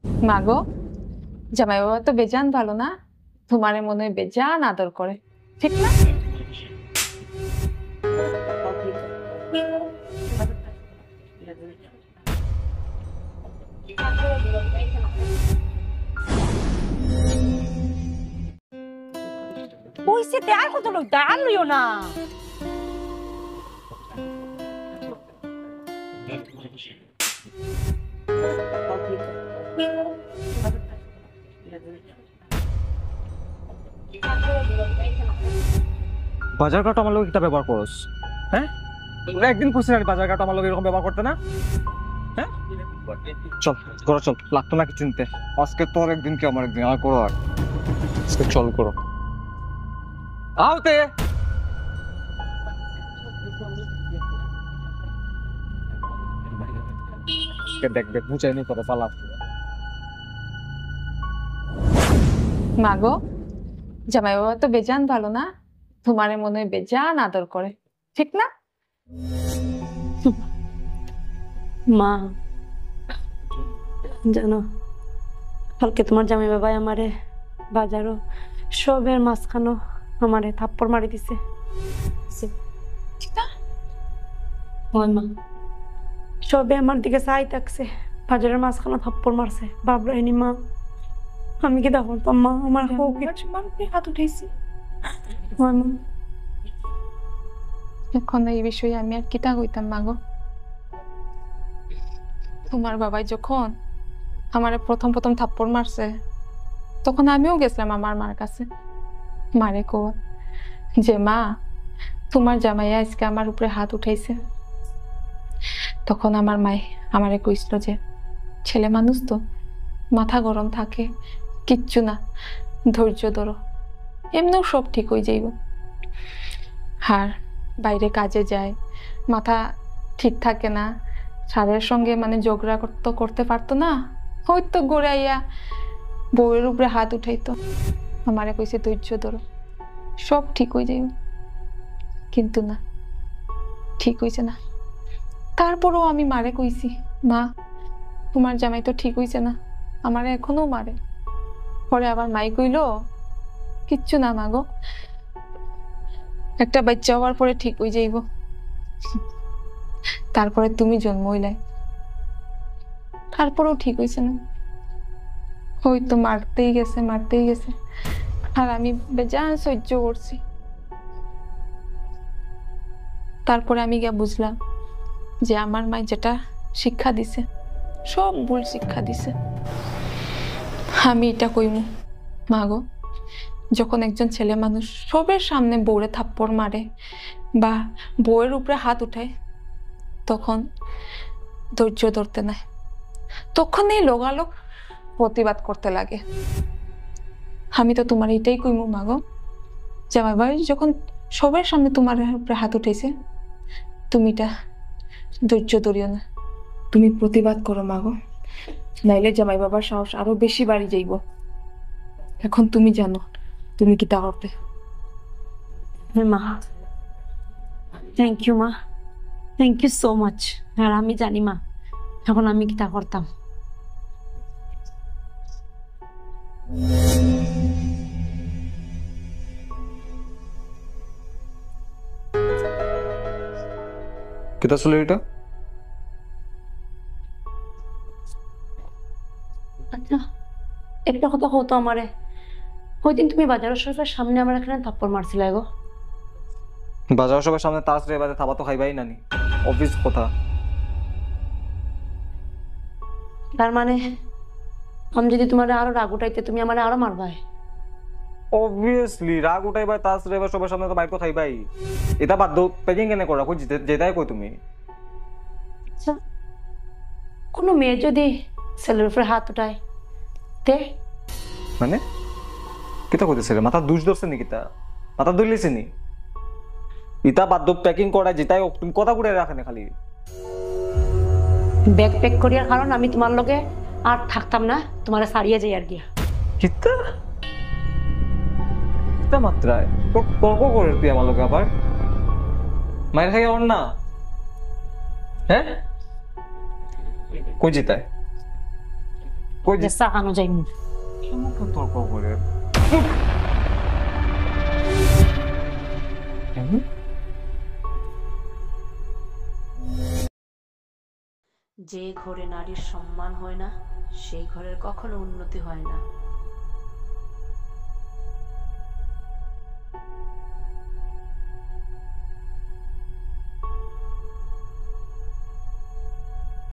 মাগো, জামাই বাবা তো বেজান ভালো না? তোমারে মনে হয় বেজান আদর করে, ঠিক না? কইছে তে আর কত লোক ডাল লইও না। বাজার কাটা আমার লোক এটা ব্যবহার করস, হ্যাঁ? একদিন খুশি না বাজার কাটা আমার লোক এরকম ব্যবহার করতে না, হ্যাঁ? চল করো, চল, লাগতো না কিছু নিতে। আজকে তোর একদিন কি আমার একদিন, আর করো, আর আজকে চল করো আওতে। দেখ দেখ বুঝাই নি তোর পালা। মাগো, জামাই বাবা তো বেজান ভালো না? তোমারে মনে হয় বেজান আদর করে, ঠিক না? মা জানো, কালকে তোমার জামাই বাবাই আমারে বাজারও সবের মাঝখানো আমারে থাপ্পড় মারি দিছে। হয় মা, সবে আমার দিকে চাই থাকছে, বাজারের মাঝখানে থাপ্পড় মারছে। বাবরাইনি মা, আমি কি দেখো তো মা, আমার হাত উঠেছি। হয় মা, এখন এই বিষয়ে আমি আর কিতা কইতাম মাগো। তোমার বাবাই যখন আমারে প্রথম প্রথম থাপ্পড় মারছে, তখন আমিও গেছিলাম আমার মার কাছে, মারে কো যে মা, তোমার জামাই আজকে আমার উপরে হাত উঠাইছে। তখন আমার মাই আমারে কইছিল যে ছেলে মানুষ তো, মাথা গরম থাকে, কিচ্ছু না, ধৈর্য ধরো, এমনিও সব ঠিক হয়ে যাইব। আর বাইরে কাজে যায়, মাথা ঠিক থাকে না, স্যারের সঙ্গে মানে ঝগড়া করতে পারতো না, হয়তো গড়ে আইয়া বউয়ের উপরে হাত উঠাইতো। আমারে কইছে ধৈর্য ধরো, সব ঠিক হয়ে যাইব। কিন্তু না, ঠিক হইছে না। তারপরেও আমি মারে কইছি, মা তোমার জামাই তো ঠিক হইছে না, আমারে এখনো মারে। পরে আবার মাই কইল কিচ্ছু না মাগো, একটা বাচ্চা হওয়ার পরে ঠিক হয়ে যাইব। তারপরে তুমি জন্ম হইলাই, তারপরেও ঠিক হইছে না। হয়তো মারতেই গেছে, আর আমি বেজান সহ্য করছি। তারপরে আমি গিয়া বুঝলাম যে আমার মা যেটা শিক্ষা দিছে সব ভুল শিক্ষা দিছে। আমি এটা কইমু মাগো, যখন একজন ছেলে মানুষ সবের সামনে বউরে থাপ্পড় মারে বা বউয়ের উপরে হাত উঠায়, তখন ধৈর্য ধরতে নাই, তখনই লোগালোগ প্রতিবাদ করতে লাগে। আমি তো তোমার এটাই কইমু মাগো, জামাই বাবা যখন সবার সামনে তোমার উপরে হাত উঠেছে, তুমি এটা ধৈর্য ধরিও না, তুমি প্রতিবাদ করো মাগো, নাইলে জামাই বাবার সাহস আরো বেশি বাড়ি যাইব। এখন তুমি জানো তুমি কি তা করতে। মা থ্যাংক ইউ মা, থ্যাংক ইউ সো মাচ। আর আমি জানি মা, এখন আমি কি তা করতাম। কেটা চলে এটা? আচ্ছা একটা কথা হতো আমারে, ওই দিন তুমি বাজারের শরীফের সামনে আমার এখানে থাপ্পড় মারছিলে গো। বাজার সবার সামনে তাস রে বাজে থাবা তো খাইবাই নানি, অফিস কথা। তার মানে আমি যদি তোমার আরো রাগ উঠাইতে, তুমি আমার আরো মারবাই? অবভিয়াসলি রাগ উঠাইবাই, তাস রে সবার সামনে তো বাইক তো খাইবাই। এটা বাদ দাও, প্যাকিং কেন করা কই যেটাই কই তুমি। আচ্ছা, কোনো মেয়ে যদি ছেলের উপরে হাত উঠায় তে মানে কিতা কইতেছে রে, মাথা দুষ ধরছে নি? কিতা মাথা ধরলিছে নি? ইতা বাদ দাও, প্যাকিং করা যেটাই হোক, তুমি কথা কুড়ে রাখে না খালি। ব্যাগ প্যাক করিয়ার কারণ আমি তোমার লগে আর থাকতাম না, তোমার সারিয়ে যাই আর গিয়া। কিতা কিতা মাত্রায় তর্ক করে তুই আমার লোক আবার মায়ের খাই আমার না, হ্যাঁ? কই যেতায় কই যে চাকানো যাইব মুখে তর্ক করে যে ঘরে নারীর সম্মান হয় না সেই ঘরের কখনো উন্নতি হয় না।